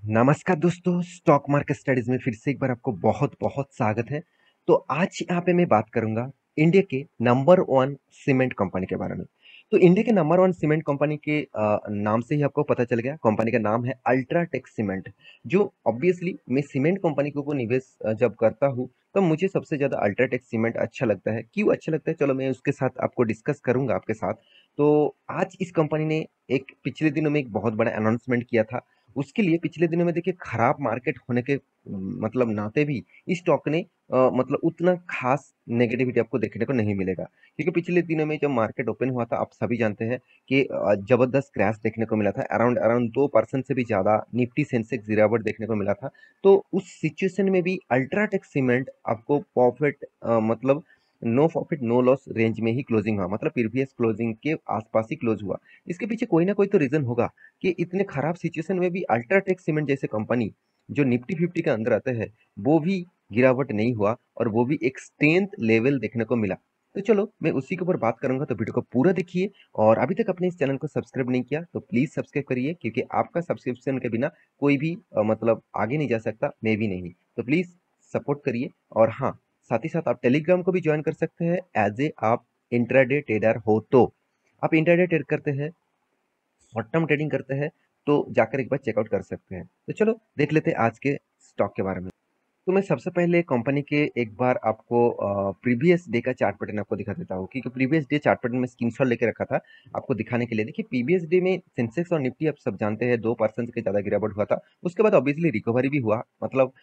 नमस्कार दोस्तों, stock market studies में फिर से एक बार आपको बहुत बहुत स्वागत है। तो आज यहाँ पे मैं बात करूंगा इंडिया के नंबर वन सीमेंट कंपनी के बारे में। तो इंडिया के नंबर वन सीमेंट कंपनी के नाम से ही आपको पता चल गया, कंपनी का नाम है अल्ट्राटेक सीमेंट। जो ऑब्वियसली मैं सीमेंट कंपनी के ऊपर निवेश जब करता हूँ तो मुझे सबसे ज्यादा अल्ट्राटेक सीमेंट अच्छा लगता है। क्यों अच्छा लगता है, चलो मैं उसके साथ आपको डिस्कस करूंगा आपके साथ। तो आज इस कंपनी ने एक पिछले दिनों में एक बहुत बड़ा अनाउंसमेंट किया था। उसके लिए पिछले दिनों में देखिए खराब मार्केट होने के मतलब नाते भी इस स्टॉक ने मतलब उतना खास नेगेटिविटी आपको देखने को नहीं मिलेगा, क्योंकि पिछले दिनों में जब मार्केट ओपन हुआ था आप सभी जानते हैं कि जबरदस्त क्रैश देखने को मिला था। अराउंड अराउंड 2% से भी ज्यादा निफ्टी सेंसेक्स गिरावट देखने को मिला था। तो उस सिचुएशन में भी अल्ट्राटेक सीमेंट आपको प्रॉफिट मतलब no profit no loss range में ही क्लोजिंग हुआ, मतलब प्रीवियस क्लोजिंग के आसपास ही क्लोज हुआ। इसके पीछे कोई ना कोई तो रीजन होगा कि इतने खराब सिचुएशन में भी अल्ट्राटेक सीमेंट जैसे कंपनी जो निफ्टी 50 के अंदर आते हैं वो भी गिरावट नहीं हुआ, और वो भी एक स्ट्रेंथ लेवल देखने को मिला। तो चलो मैं उसी के ऊपर बात करूंगा, तो वीडियो को पूरा देखिए। और अभी तक अपने इस चैनल को सब्सक्राइब नहीं किया तो प्लीज सब्सक्राइब करिए, क्योंकि आपका सब्सक्रिप्शन के बिना कोई भी मतलब आगे नहीं जा सकता, मैं भी नहीं। तो प्लीज सपोर्ट करिए। और हाँ, साथ ही साथ आप टेलीग्राम को भी ज्वाइन कर सकते हैं एज ए आप इंट्राडे ट्रेडर हो। तो आप इंट्राडे ट्रेड करते हैं, शॉर्ट टर्म ट्रेडिंग करते हैं, तो जाकर एक बार चेकआउट कर सकते हैं। तो चलो देख लेते हैं आज के स्टॉक के बारे में। तो मैं सबसे पहले कंपनी के एक बार आपको प्रीवियस डे का चार्ट पैटर्न आपको दिखा देता हूँ, क्योंकि प्रीवियस डे चार्ट पैटर्न में स्क्रीनशॉट लेके रखा था आपको दिखाने के लिए। देखिए प्रीवियस डे में सेंसेक्स और निफ्टी आप सब जानते हैं 2% के ज्यादा गिरावट हुआ था। उसके बाद ऑब्वियसली रिकवरी भी हुआ, मतलब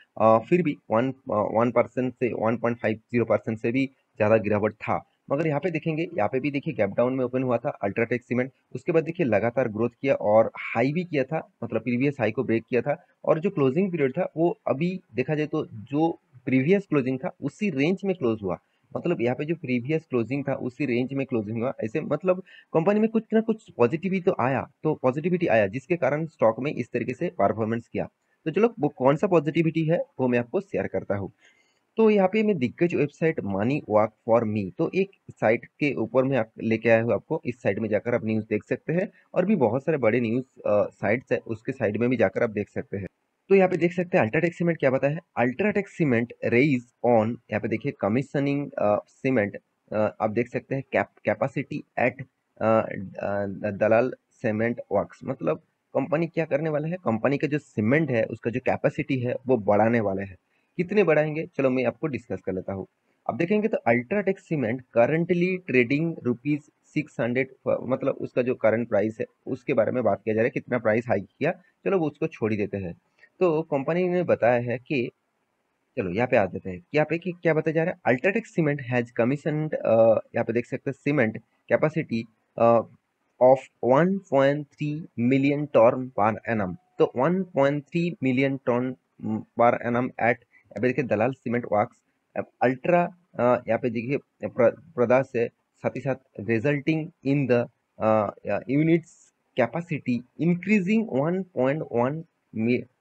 फिर भी 1% से 1.50% से भी ज्यादा गिरावट था। मगर यहाँ पे देखेंगे, यहाँ पे भी देखिए गैप डाउन में ओपन हुआ था अल्ट्राटेक सीमेंट। उसके बाद देखिए लगातार ग्रोथ किया और हाई भी किया था, मतलब प्रीवियस हाई को ब्रेक किया था। और जो क्लोजिंग पीरियड था वो अभी देखा जाए तो जो प्रीवियस क्लोजिंग था उसी रेंज में क्लोज हुआ। मतलब यहाँ पे जो प्रीवियस क्लोजिंग था उसी रेंज में क्लोजिंग हुआ, ऐसे मतलब कंपनी में कुछ ना कुछ पॉजिटिविटी आया जिसके कारण स्टॉक में इस तरीके से परफॉर्मेंस किया। तो चलो वो कौन सा पॉजिटिविटी है वो मैं आपको शेयर करता हूँ। तो यहाँ पे मैं दिग्गज website money work for me, तो एक साइट के ऊपर मैं आप लेके आया हूँ आपको। इस साइट में जाकर आप न्यूज़ देख सकते हैं, और भी बहुत सारे बड़े न्यूज़ साइट्स है उसके साइड में भी जाकर आप देख सकते हैं। तो यहाँ पे देख सकते हैं अल्ट्राटेक सीमेंट क्या बताया है। अल्ट्राटेक सीमेंट रेज ऑन, यहाँ पे देखिए कमीशनिंग सीमेंट, आप देख सकते हैं कैपेसिटी एट दलाल सीमेंट वर्क्स। मतलब कंपनी क्या करने वाला है, कंपनी का जो सीमेंट है उसका जो कैपेसिटी है वो बढ़ाने वाले हैं। कितने बढ़ाएंगे चलो मैं आपको डिस्कस कर लेता हूँ। अब देखेंगे तो अल्ट्राटेक सीमेंट करंटली ट्रेडिंग ₹600, मतलब उसका जो करंट प्राइस है उसके बारे में बात किया जा रहा है, कितना प्राइस हाई किया। चलो वो उसको छोड़ ही देते हैं। तो कंपनी ने बताया है कि, चलो यहाँ पे आ जाते हैं यहाँ पे कि क्या बताया जा रहा है। अल्ट्राटेक सीमेंट हैज कमीशनड, यहाँ पे देख सकते हैं cement capacity of 1.3 million ton per annum. तो 1.3 million ton per annum at, यहाँ पे देखिए दलाल सीमेंट वर्क्स अल्ट्रा, यहाँ पे देखिए प्रदा से, साथ ही साथ resulting in the units capacity increasing 1.1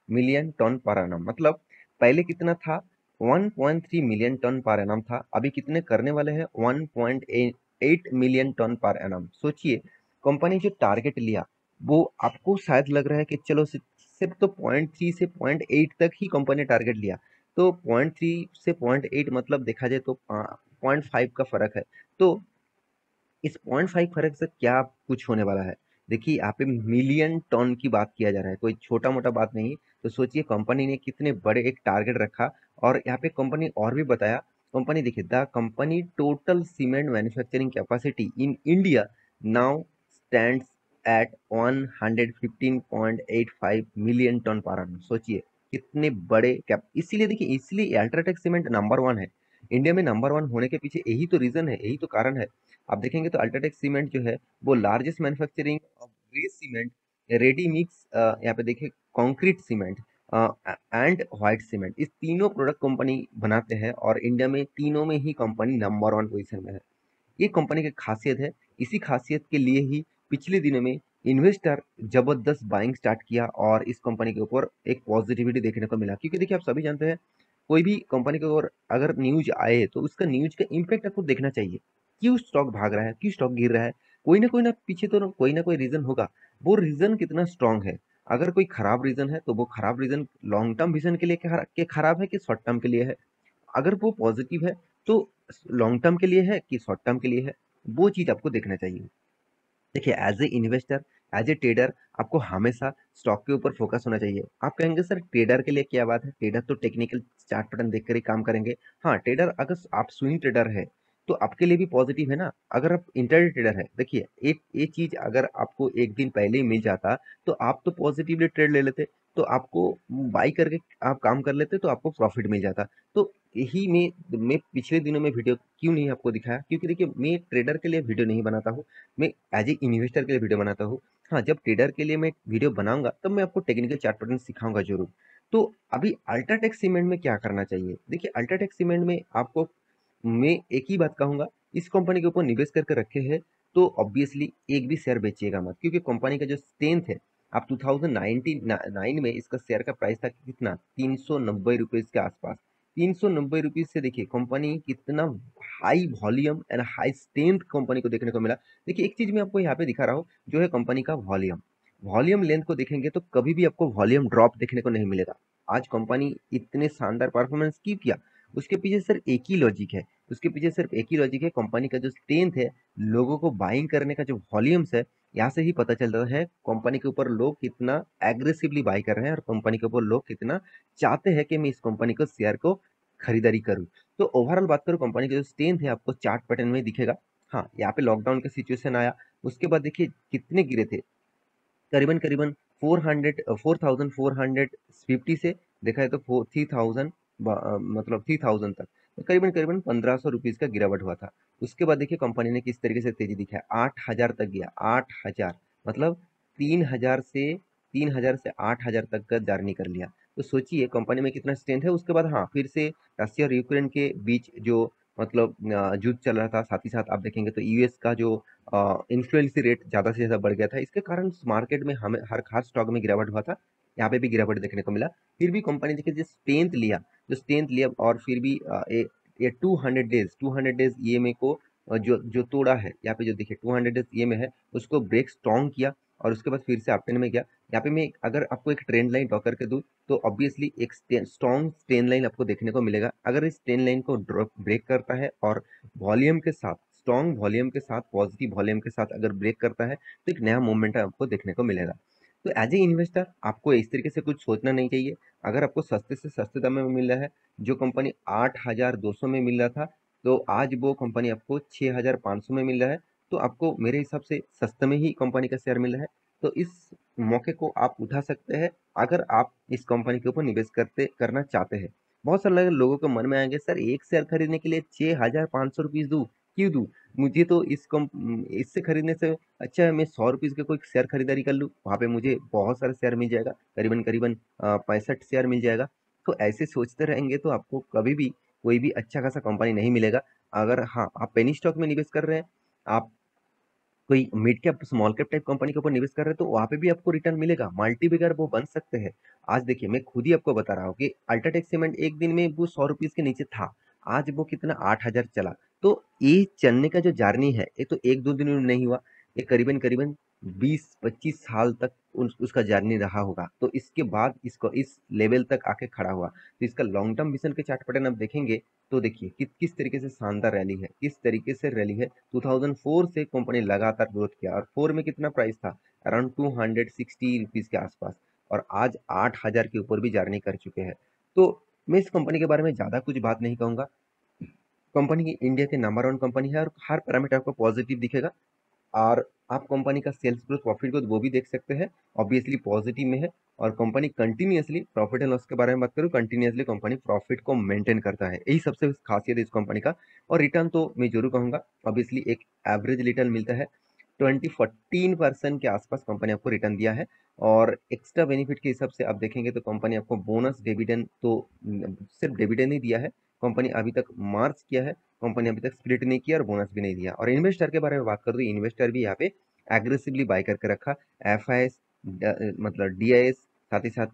million ton per annum. मतलब पहले कितना था, 1.3 मिलियन टन पर एनम था, अभी कितने करने वाले हैं 1.8 मिलियन टन पर एनम। सोचिए कंपनी जो टारगेट लिया वो आपको शायद लग रहा है कि चलो सिर्फ तो 0.3 से 0.8 तक ही कंपनी ने टारगेट लिया। तो 0.3 से 0.8 मतलब देखा जाए तो 0.5 का फर्क है। तो इस 0.5 फर्क से क्या कुछ होने वाला है। देखिए यहाँ पे मिलियन टन की बात किया जा रहा है, कोई छोटा मोटा बात नहीं। तो सोचिए कंपनी ने कितने बड़े एक टारगेट रखा। और यहाँ पे कंपनी और भी बताया, कंपनी देखिए the company total cement manufacturing capacity in India now stands at 115.85 million ton per annum। सोचिए कितने बड़े कैप, इसीलिए देखिए इसीलिए अल्ट्राटेक सीमेंट नंबर वन है। इंडिया में नंबर वन होने के पीछे यही तो रीजन है, यही तो कारण है। आप देखेंगे तो अल्ट्राटेक सीमेंट जो है वो largest manufacturing of grey cement, ready mix, यहाँ पे देखिए concrete cement and white cement, इस तीनों प्रोडक्ट कंपनी बनाते हैं, और इंडिया में तीनों में ही कंपनी नंबर वन पोजीशन में है। ये कंपनी की खासियत है। इसी खासियत के लिए ही पिछले दिनों में इन्वेस्टर जबरदस्त बाइंग स्टार्ट किया, और इस कंपनी के ऊपर एक पॉजिटिविटी देखने को मिला। क्योंकि देखिए आप सभी जानते हैं कोई भी कंपनी के ऊपर अगर न्यूज आए तो उसका न्यूज का इम्पैक्ट आपको देखना चाहिए। क्यों स्टॉक भाग रहा है, क्यों स्टॉक गिर रहा है, कोई ना कोई ना पीछे तो कोई ना कोई रीजन होगा। वो रीजन कितना स्ट्रांग है। अगर कोई खराब रीजन है तो वो खराब रीजन लॉन्ग टर्म विजन के खराब है कि शॉर्ट टर्म के लिए है। अगर वो पॉजिटिव है तो लॉन्ग टर्म के लिए है कि शॉर्ट टर्म के लिए है, वो चीज आपको देखना चाहिए। देखिए, as a investor, as a trader, आपको हमेशा स्टॉक के ऊपर फोकस होना चाहिए। आप कहेंगे सर ट्रेडर के लिए क्या बात है, ट्रेडर तो टेक्निकल चार्ट पैटर्न देखकर ही काम करेंगे। हाँ, ट्रेडर अगर आप स्विंग ट्रेडर है तो आपके लिए भी पॉजिटिव है ना। अगर आप इंटरडे ट्रेडर है, देखिए एक ये चीज अगर आपको एक दिन पहले ही मिल जाता तो आप तो पॉजिटिवली ट्रेड ले लेते, तो आपको बाई करके आप काम कर लेते तो आपको प्रॉफिट मिल जाता। तो यही मैं पिछले दिनों में वीडियो क्यों नहीं आपको दिखाया, क्योंकि देखिए मैं ट्रेडर के लिए वीडियो नहीं बनाता हूँ, मैं एज ए इन्वेस्टर के लिए वीडियो बनाता हूँ। हाँ, जब ट्रेडर के लिए मैं वीडियो बनाऊंगा तब मैं आपको टेक्निकल चार्ट पैटर्न सिखाऊंगा जरूर। तो अभी अल्ट्राटेक सीमेंट में क्या करना चाहिए, देखिए अल्ट्राटेक सीमेंट में आपको मैं एक ही बात कहूंगा, इस कंपनी के ऊपर निवेश करके रखे हैं तो ऑब्वियसली एक भी शेयर बेचिएगा मत, क्योंकि कंपनी का जो स्ट्रेंथ है, आप 2019 में इसका शेयर का प्राइस था कितना, 390 रुपीज के आसपास। 390 रुपीज से देखिए कंपनी कितना high volume and high strength company को देखने को मिला। देखिए एक चीज मैं आपको यहाँ पे दिखा रहा हूँ, जो है कंपनी का वॉल्यूम। वॉल्यूम लेंथ को देखेंगे तो कभी भी आपको वॉल्यूम ड्रॉप देखने को नहीं मिलेगा। आज कंपनी इतने शानदार परफॉर्मेंस क्यों किया, उसके पीछे सिर्फ एक ही लॉजिक है, उसके पीछे सिर्फ एक ही लॉजिक है, कंपनी का जो स्ट्रेंथ है, लोगों को बाइंग करने का जो वॉल्यूम्स है, यहाँ से ही पता चल रहा है कंपनी के ऊपर लोग कितना एग्रेसिवली बाई कर रहे हैं और कंपनी के ऊपर लोग कितना चाहते हैं कि मैं इस कंपनी को शेयर को खरीदारी करूं। तो ओवरऑल बात करूं, कंपनी का जो स्ट्रेंथ है आपको चार्ट पैटर्न में दिखेगा। हाँ, यहाँ पे लॉकडाउन का सिचुएशन आया, उसके बाद देखिए कितने गिरे थे, करीबन करीबन 4450 से देखा है तो 3000, मतलब 3000 तक, तो करीबन करीबन 1500 रुपीज का गिरावट हुआ था। उसके बाद देखिए कंपनी ने किस तरीके से तेजी दिखाया, 8000 तक गया, 8000, मतलब 3000 से 3000 से 8000 तक का जर्नी कर लिया। तो सोचिए कंपनी में कितना स्ट्रेंथ है। उसके बाद हाँ, फिर से रशिया और यूक्रेन के बीच जो मतलब युद्ध चल रहा था, साथ ही साथ आप देखेंगे तो यूएस का जो इन्फ्लुएंस रेट ज्यादा से ज्यादा बढ़ गया था, इसके कारण मार्केट में हमें हर खास स्टॉक में गिरावट हुआ था। यहाँ पे भी गिरावट देखने को मिला। फिर भी कंपनी देखिए जो स्ट्रेंथ लिया और फिर भी ये 200 डेज ईएमए को जो जो तोड़ा है, यहाँ पे जो देखिए 200 डेज ईएमए है, उसको ब्रेक स्ट्रॉन्ग किया और उसके बाद फिर से अपट्रेंड में गया। यहाँ पे मैं अगर आपको एक ट्रेंड लाइन ड्रॉ करके दूं तो ऑब्वियसली एक स्ट्रॉन्ग ट्रेंड लाइन आपको देखने को मिलेगा। अगर इस ट्रेंड लाइन को ब्रेक करता है और वॉल्यूम के साथ, स्ट्रॉन्ग वॉल्यूम के साथ, पॉजिटिव वॉल्यूम के साथ अगर ब्रेक करता है तो एक नया मूवमेंट आपको देखने को मिलेगा। तो एज ए इन्वेस्टर आपको इस तरीके से कुछ सोचना नहीं चाहिए। अगर आपको सस्ते से सस्ते दाम में मिल रहा है, जो कंपनी 8200 में मिल रहा था, तो आज वो कंपनी आपको 6500 में मिल रहा है, तो आपको मेरे हिसाब से सस्ते में ही कंपनी का शेयर मिल रहा है। तो इस मौके को आप उठा सकते हैं अगर आप इस कंपनी के ऊपर निवेश करना चाहते हैं। बहुत सारे लोगों के मन में आएंगे, सर एक शेयर खरीदने के लिए 6500 रुपीज दूं, क्यों दूं, मुझे तो इससे खरीदने से अच्छा है मैं 100 रुपीज के कोई शेयर खरीदारी कर लूँ, वहां पे मुझे बहुत सारे शेयर मिल जाएगा, करीबन करीबन 65 शेयर मिल जाएगा। तो ऐसे सोचते रहेंगे तो आपको कभी भी कोई भी अच्छा खासा कंपनी नहीं मिलेगा। अगर हाँ, आप पेनी स्टॉक में निवेश कर रहे हैं, आप कोई mid cap small cap type company के ऊपर निवेश कर रहे हैं, तो वहां पे भी आपको रिटर्न मिलेगा, मल्टी बिगर वो बन सकते हैं। आज देखिए मैं खुद ही आपको बता रहा हूँ कि अल्ट्राटेक सीमेंट एक दिन में वो 100 रुपीज के नीचे था, आज वो कितना 8000 चला। तो ये चलने का जो जर्नी है, ये तो एक दो दिन में नहीं हुआ, ये करीबन करीबन 20-25 साल तक उसका जर्नी रहा होगा, तो इसके बाद इसको इस लेवल तक आके खड़ा हुआ। तो इसका लॉन्ग टर्म विजन के चार्ट पैटर्न आप देखेंगे तो देखिए किस तरीके से शानदार रैली है, किस तरीके से रैली है। 2004 से कंपनी लगातार ग्रोथ किया और 4 में कितना प्राइस था, अराउंड 260 रुपीज के आसपास, और आज 8000 के ऊपर भी जर्नी कर चुके हैं। तो मैं इस कंपनी के बारे में ज्यादा कुछ बात नहीं कहूंगा। कंपनी इंडिया के नंबर वन कंपनी है और हर पैरामीटर आपको पॉजिटिव दिखेगा। और आप कंपनी का सेल्स ग्रोथ, प्रॉफिट ग्रोथ वो भी देख सकते हैं, ऑब्वियसली पॉजिटिव में है। और company continuously profit and loss के बारे में बात करूँ, कंटिन्यूअसली कंपनी प्रॉफिट को मेंटेन करता है, यही सबसे खासियत है इस कंपनी का। और रिटर्न तो मैं जरूर कहूंगा, ऑब्वियसली एक एवरेज रिटर्न मिलता है, 14% के आसपास कंपनी आपको रिटर्न दिया है। और एक्स्ट्रा बेनिफिट के हिसाब से आप देखेंगे तो कंपनी आपको बोनस डिविडेंड तो सिर्फ डिविडेंड ही दिया है, कंपनी अभी तक मार्च किया है, कंपनी अभी तक स्प्लिट नहीं किया और बोनस भी नहीं दिया। और इन्वेस्टर के बारे में बात करूँ तो इन्वेस्टर भी यहाँ पे एग्रेसिवली बाय करके रखा, एफआईएस, मतलब डीआईएस, साथ ही साथ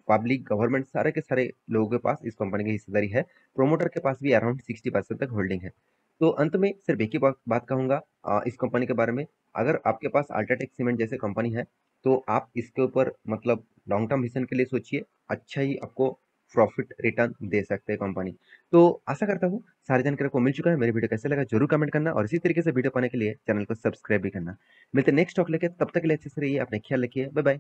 पब्लिक गवर्नमेंट, सारे के सारे लोगों के पास इस कंपनी की हिस्सेदारी है। प्रोमोटर के पास भी अराउंड 60% तक होल्डिंग है। तो अंत में सिर्फ एक ही बात कहूंगा इस कंपनी के बारे में, अगर आपके पास अल्ट्राटेक सीमेंट जैसे कंपनी है तो आप इसके ऊपर मतलब लॉन्ग टर्म विजन के लिए सोचिए, अच्छा ही आपको प्रॉफिट रिटर्न दे सकते हैं कंपनी। तो आशा करता हूँ सारी जानकारी आपको मिल चुका है। मेरी वीडियो कैसे लगा जरूर कमेंट करना और इसी तरीके से वीडियो पाने के लिए चैनल को सब्सक्राइब भी करना। मिलते हैं नेक्स्ट टॉक लेके, तब तक के लिए अच्छे से रहिए, अपने ख्याल रखिए, बाय बाय।